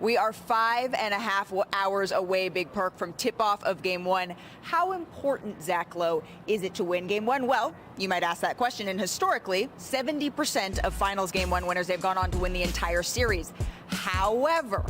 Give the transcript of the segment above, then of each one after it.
We are 5.5 hours away, Big Perk, from tip-off of Game 1. How important, Zach Lowe, is it to win Game 1? Well, you might ask that question, and historically, 70% of Finals Game 1 winners, they've gone on to win the entire series. However,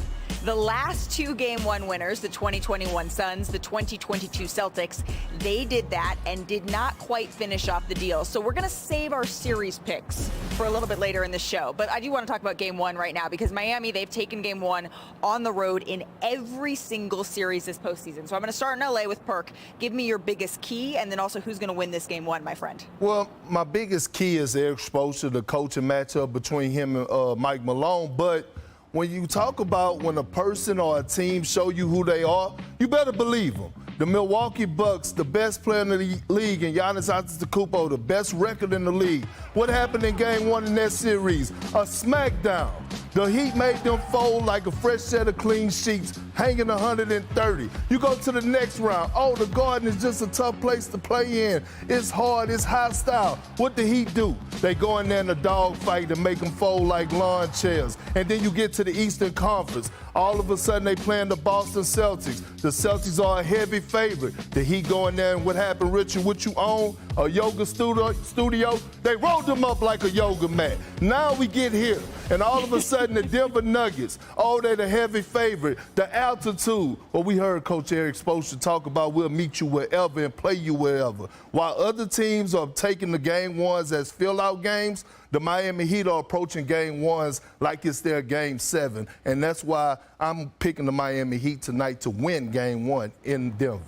the last two Game 1 winners, the 2021 Suns, the 2022 Celtics, they did that and did not quite finish off the deal. So we're going to save our series picks for a little bit later in the show. But I do want to talk about Game 1 right now because Miami, they've taken Game 1 on the road in every single series this postseason. So I'm going to start in LA with Perk. Give me your biggest key and then also who's going to win this Game 1, my friend. Well, my biggest key is the exposure, the coaching matchup between him and Mike Malone. But when you talk about when a person or a team show you who they are, you better believe them. The Milwaukee Bucks, the best player in the league, and Giannis Antetokounmpo, the best record in the league. What happened in Game 1 in that series? A smackdown. The Heat made them fold like a fresh set of clean sheets, hanging 130. You go to the next round. Oh, the Garden is just a tough place to play in. It's hard. It's hostile. What the Heat do? They go in there in a dogfight and make them fold like lawn chairs. And then you get to the Eastern Conference. All of a sudden, they playing the Boston Celtics. The Celtics are a heavy favorite. The Heat go in there and what happened, Richard? What you own? A yoga studio? They rolled them up like a yoga mat. Now we get here, and all of a sudden the Denver Nuggets, oh, they're the heavy favorite. The altitude, well, we heard Coach Eric Spoelstra talk about we'll meet you wherever and play you wherever. While other teams are taking the Game 1s as fill-out games, the Miami Heat are approaching Game 1s like it's their Game 7, and that's why I'm picking the Miami Heat tonight to win Game 1 in Denver.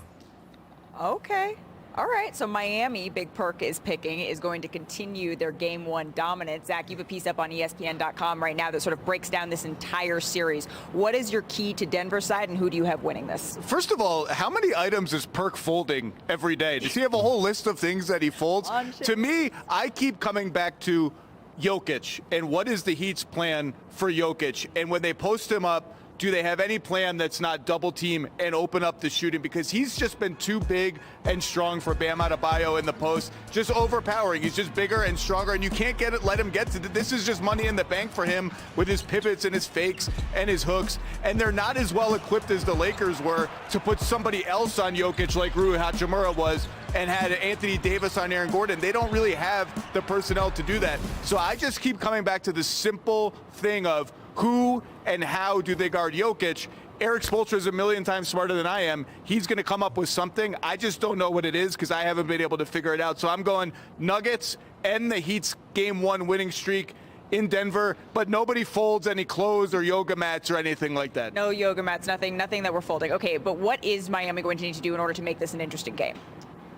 Okay. All right, so Miami, Big Perk is picking, is going to continue their Game 1 dominance. Zach, you have a piece up on ESPN.com right now that sort of breaks down this entire series. What is your key to Denver's side, and who do you have winning this? First of all, how many items is Perk folding every day? Does he have a whole list of things that he folds? To me, I keep coming back to Jokic, and what is the Heat's plan for Jokic? And when they post him up, do they have any plan that's not double team and open up the shooting? Because he's just been too big and strong for Bam Adebayo in the post, just overpowering. He's just bigger and stronger, and you can't let him get to this. Is just money in the bank for him with his pivots and his fakes and his hooks. And they're not as well equipped as the Lakers were to put somebody else on Jokic like Rui Hachimura was and had Anthony Davis on Aaron Gordon. They don't really have the personnel to do that. So I just keep coming back to the simple thing of who and how do they guard Jokic. Eric Spoelstra is a million times smarter than I am. He's going to come up with something. I just don't know what it is because I haven't been able to figure it out. So I'm going Nuggets and the Heat's Game 1 winning streak in Denver, but nobody folds any clothes or yoga mats or anything like that. No yoga mats, nothing that we're folding. Okay, but what is Miami going to need to do in order to make this an interesting game?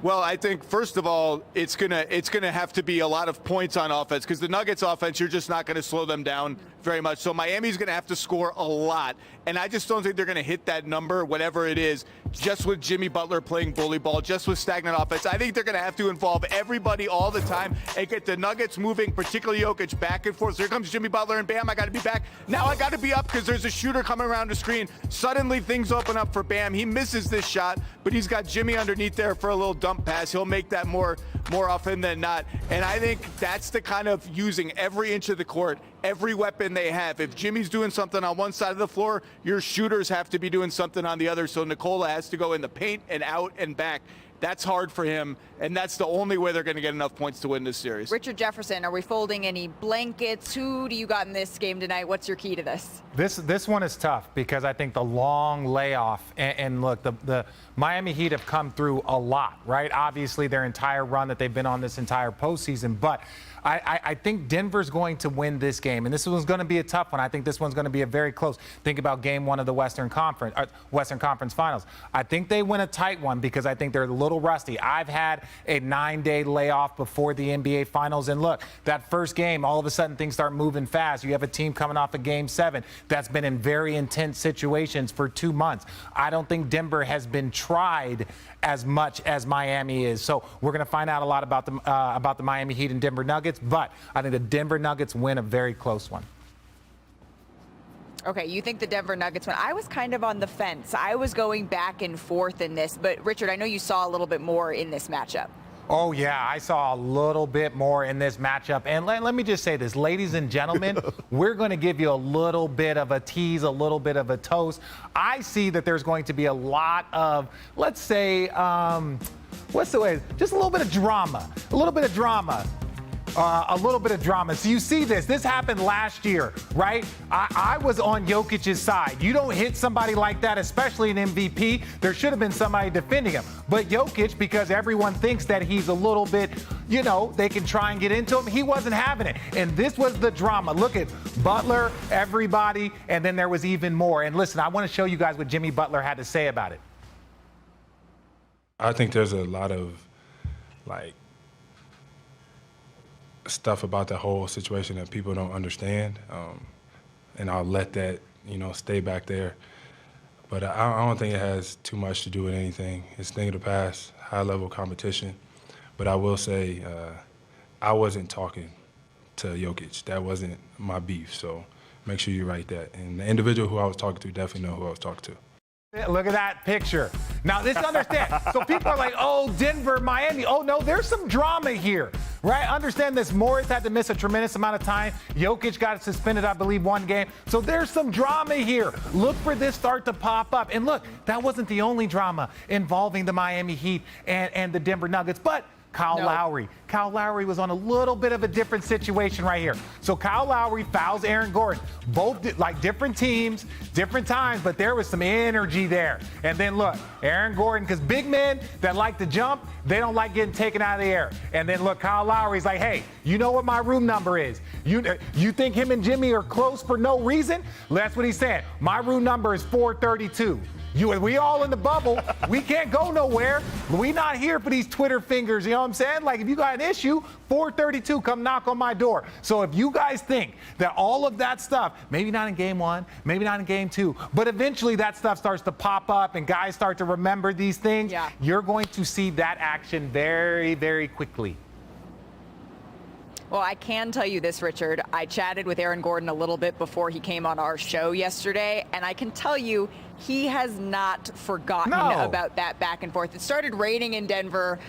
Well, I think, first of all, it's gonna have to be a lot of points on offense because the Nuggets offense, you're just not going to slow them down very much. So Miami's going to have to score a lot. And I just don't think they're going to hit that number, whatever it is, just with Jimmy Butler playing bully ball, just with stagnant offense. I think they're going to have to involve everybody all the time and get the Nuggets moving, particularly Jokic, back and forth. So here comes Jimmy Butler, and Bam, I got to be back. Now I got to be up because there's a shooter coming around the screen. Suddenly things open up for Bam. He misses this shot, but he's got Jimmy underneath there for a little dump pass. He'll make that more often than not. And I think that's the kind of using every inch of the court, every weapon they have. If Jimmy's doing something on one side of the floor, your shooters have to be doing something on the other. So Nikola has to go in the paint and out and back. That's hard for him, and that's the only way they're going to get enough points to win this series. Richard Jefferson, are we folding any blankets? Who do you got in this game tonight? What's your key to this? This one is tough because I think the long layoff, and look, the Miami Heat have come through a lot, right? Obviously, their entire run that they've been on this entire postseason, but I think Denver's going to win this game, and this one's going to be a tough one. I think this one's going to be a very close. Think about Game 1 of the Western Conference Finals. I think they win a tight one because I think they're a little rusty. I've had a 9-day layoff before the NBA Finals, and look, that first game, all of a sudden things start moving fast. You have a team coming off of Game 7 that's been in very intense situations for 2 months. I don't think Denver has been tried as much as Miami is. So we're going to find out a lot about the Miami Heat and Denver Nuggets, but I think the Denver Nuggets win a very close one. Okay, you think the Denver Nuggets win. I was kind of on the fence. I was going back and forth in this, but Richard, I know you saw a little bit more in this matchup. Oh, yeah, I saw a little bit more in this matchup. And let me just say this, ladies and gentlemen, we're going to give you a little bit of a tease, a little bit of a toast. I see that there's going to be a lot of, let's say, what's the way? Just a little bit of drama, a little bit of drama. So you see this happened last year, right? I was on Jokic's side. You don't hit somebody like that, especially an MVP. There should have been somebody defending him. But Jokic, because everyone thinks that he's a little bit, they can try and get into him, he wasn't having it. And this was the drama. Look at Butler, everybody, and then there was even more. And listen, I want to show you guys what Jimmy Butler had to say about it. I think there's a lot of, stuff about the whole situation that people don't understand, and I'll let that stay back there. But I don't think it has too much to do with anything. It's a thing of the past, high-level competition. But I will say I wasn't talking to Jokic. That wasn't my beef, so make sure you write that. And the individual who I was talking to definitely know who I was talking to. Look at that picture. Now, this understand. So people are like, oh, Denver, Miami. Oh, no, there's some drama here, right? Understand this. Morris had to miss a tremendous amount of time. Jokic got suspended, I believe, 1 game. So there's some drama here. Look for this start to pop up. And look, that wasn't the only drama involving the Miami Heat and the Denver Nuggets. But Kyle Lowry. Kyle Lowry was on a little bit of a different situation right here. So Kyle Lowry fouls Aaron Gordon. Both like different teams, different times, but there was some energy there. And then look, Aaron Gordon, because big men that like to jump, they don't like getting taken out of the air. And then look, Kyle Lowry's like, hey, you know what my room number is? You think him and Jimmy are close for no reason? That's what he's saying. My room number is 432. We all in the bubble. We can't go nowhere. We not here for these Twitter fingers. You know what I'm saying? Like, if you got an issue, 432, come knock on my door. So if you guys think that all of that stuff, maybe not in game 1, maybe not in game 2, but eventually that stuff starts to pop up and guys start to remember these things, you're going to see that action very, very quickly. Well, I can tell you this, Richard. I chatted with Aaron Gordon a little bit before he came on our show yesterday, and I can tell you he has not forgotten about that back and forth. It started raining in Denver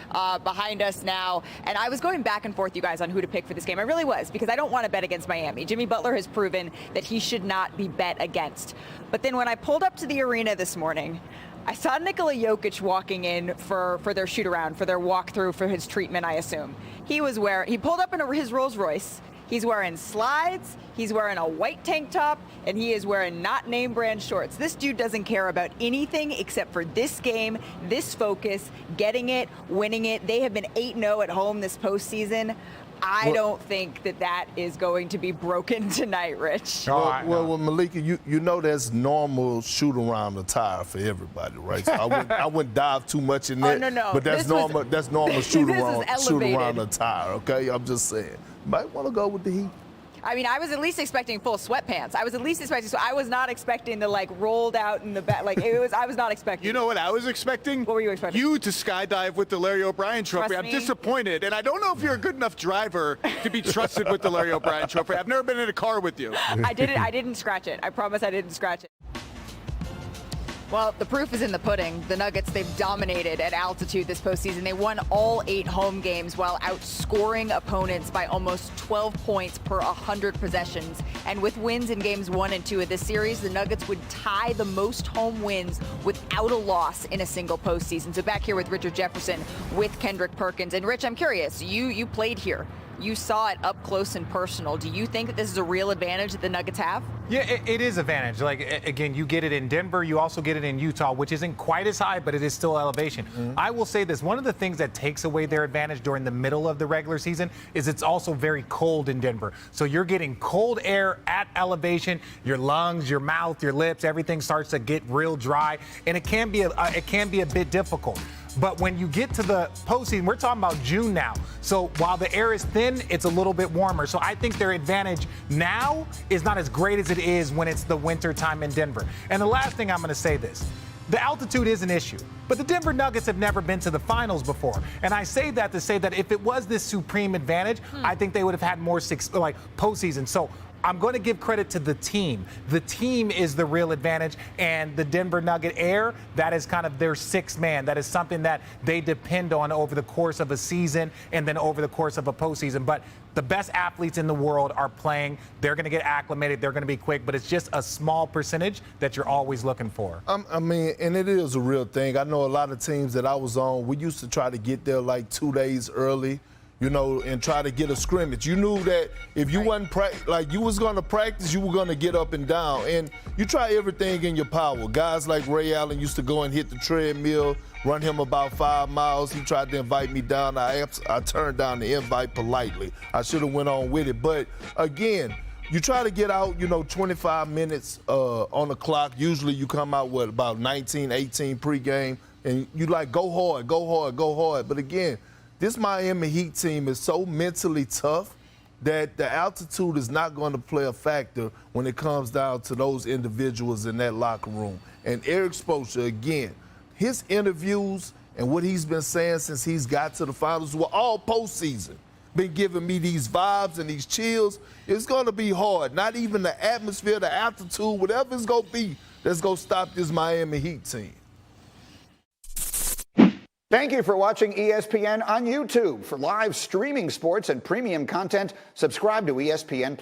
behind us now, and I was going back and forth, you guys, on who to pick for this game. I really was, because I don't want to bet against Miami. Jimmy Butler has proven that he should not be bet against. But then when I pulled up to the arena this morning, I saw Nikola Jokic walking in for their shoot-around, for their walkthrough, for his treatment, I assume. He pulled up in his Rolls Royce. He's wearing slides, he's wearing a white tank top, and he is wearing not name brand shorts. This dude doesn't care about anything except for this game, this focus, getting it, winning it. They have been 8-0 at home this postseason. I don't think that is going to be broken tonight, Rich. Well, Malika, you know that's normal shoot-around attire for everybody, right? So I wouldn't dive too much in that. No. But that's normal shoot-around attire, okay? I'm just saying. Might want to go with the Heat. I mean, I was at least expecting full sweatpants. So I was not expecting the rolled out in the back. I was not expecting. You know what I was expecting? What were you expecting? You to skydive with the Larry O'Brien trophy. Trust I'm me. disappointed, and I don't know if you're a good enough driver to be trusted with the Larry O'Brien trophy. I've never been in a car with you. I didn't scratch it. I promise I didn't scratch it. Well, the proof is in the pudding. The Nuggets, they've dominated at altitude this postseason. They won all 8 home games while outscoring opponents by almost 12 points per 100 possessions. And with wins in games 1 and 2 of this series, the Nuggets would tie the most home wins without a loss in a single postseason. So back here with Richard Jefferson with Kendrick Perkins. And Rich, I'm curious, you played here. You saw it up close and personal. Do you think that this is a real advantage that the Nuggets have? Yeah, it is advantage. Again, you get it in Denver. You also get it in Utah, which isn't quite as high, but it is still elevation. I will say this. One of the things that takes away their advantage during the middle of the regular season is it's also very cold in Denver. So you're getting cold air at elevation. Your lungs, your mouth, your lips, everything starts to get real dry, and it can be a bit difficult. But when you get to the postseason, we're talking about June now. So while the air is thin, it's a little bit warmer. So I think their advantage now is not as great as it is when it's the winter time in Denver. And the last thing I'm going to say this. The altitude is an issue, but the Denver Nuggets have never been to the finals before. And I say that to say that if it was this supreme advantage, I think they would have had more postseason. So I'm going to give credit to the team. The team is the real advantage, and the Denver Nugget Air, that is kind of their sixth man. That is something that they depend on over the course of a season and then over the course of a postseason. But the best athletes in the world are playing. They're going to get acclimated. They're going to be quick, but it's just a small percentage that you're always looking for. I mean, and it is a real thing. I know a lot of teams that I was on, we used to try to get there like 2 days early, you know, and try to get a scrimmage. You knew that if you wasn't like you was going to practice, you were going to get up and down. And you try everything in your power. Guys like Ray Allen used to go and hit the treadmill, run him about 5 miles. He tried to invite me down. I turned down the invite politely. I should have went on with it. But again, you try to get out, 25 minutes on the clock. Usually you come out, about 19, 18 pregame, and you like, go hard, go hard, go hard. But again, this Miami Heat team is so mentally tough that the altitude is not going to play a factor when it comes down to those individuals in that locker room. And Eric Spoelstra, again, his interviews and what he's been saying since he's got to the finals were all postseason. Been giving me these vibes and these chills. It's going to be hard. Not even the atmosphere, the altitude, whatever it's going to be that's going to stop this Miami Heat team. Thank you for watching ESPN on YouTube. For live streaming sports and premium content, subscribe to ESPN+.